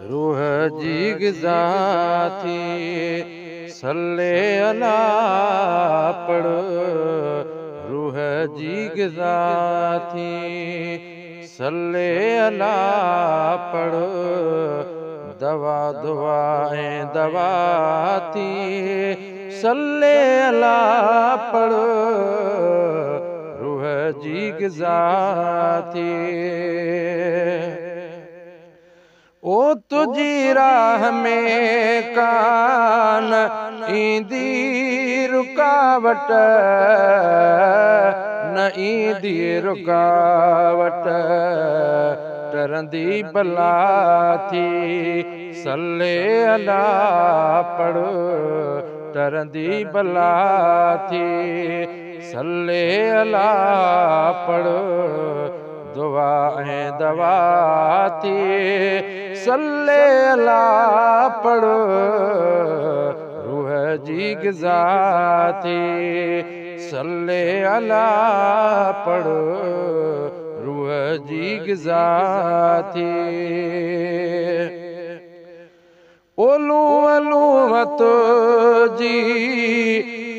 रूह जी ग़िज़ा थी सल्ले अला पढ़ रूह जी ग़िज़ा थी सल्ले अला पढ़ दवा दुआ ऐं दवा थी सल्ले अला पढ़ रूह जी ग़िज़ा थी ओ तुझी राह में कान ईंदी रुकावट न ईंदी रुकावट टरंदी बला थी सल्ले अला पढ़ टरंदी बला थी सल्ले अला पढ़ दुआ ऐं दवा थी सल्ले अला पढ़ रूह जी ग़िज़ा थी सल्ले अला पढ़ रूह जी ग़िज़ा थी ओलू अलू तुझी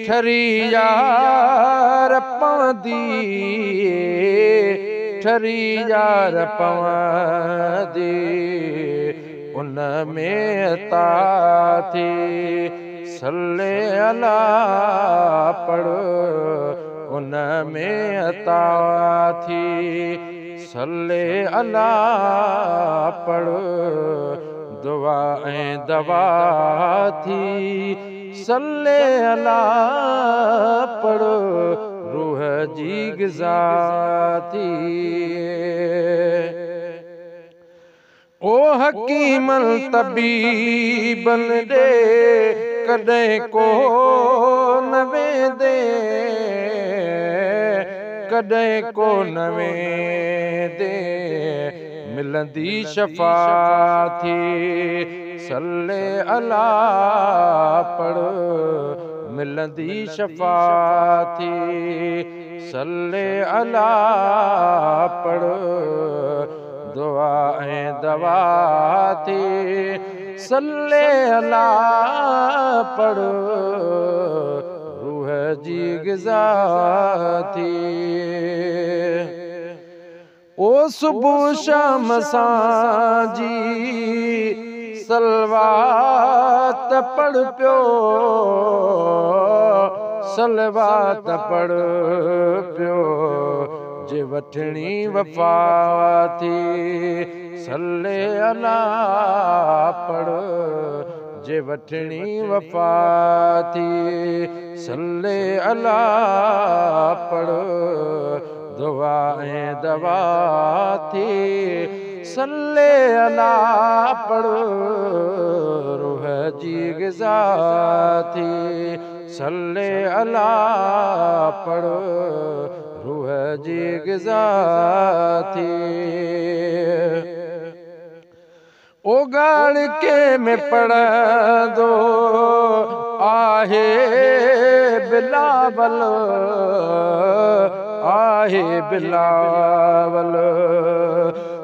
ठरी यार पवंदी ठरी यार पवंदी उन में अता थी सल्ले अला पढ़ उन में अता थी सल्ले अला पढ़ दुआ ऐं दवा थी सल्ले अला पढ़ रूह जी ग़िज़ा थी ओ हकीमल तबीबन ॾे कॾहिं को न वेंदे कॾहिं को न वेंदे मिलंदी शफ़ा थी सल्ले अला पढ़ मिलंदी शफ़ा थी सल्ले अला पढ़ दुआ ऐं दवा थी सल्ले अला पढ़ रूह जी ग़िज़ा थी ओ सुबुह शाम साजी सलवात पढ़ पियो सलवात पढ़ पियो जे वठणी वफ़ा थी सल्ले अला पढ़ जे वठणी वफ़ा थी सल्ले अला पढ़ दुआ ऐं दवा थी सल्ले अला पढ़ रूह जी ग़िज़ा थी सल्ले अला पढ़ रूह जी ग़िज़ा थी ओ गाड़के में पढ़ंदो आहे बिलावल आहे बिलावल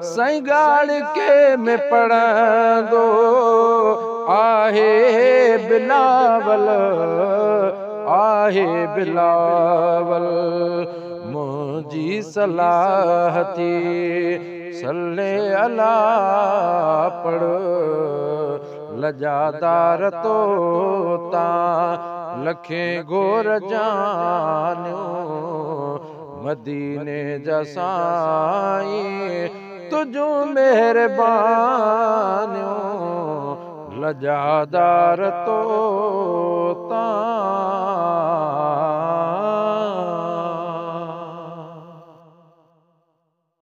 साईं गाड़के में पढ़ंदो आहे बिलावल आहे बिलावल मुंहिंजी सलाह थी सल्ले अला पढ़ लजादार तो तां लखे गोर जानियो मदीने जा साईं तुझो महिरबानियो लजादार तो तां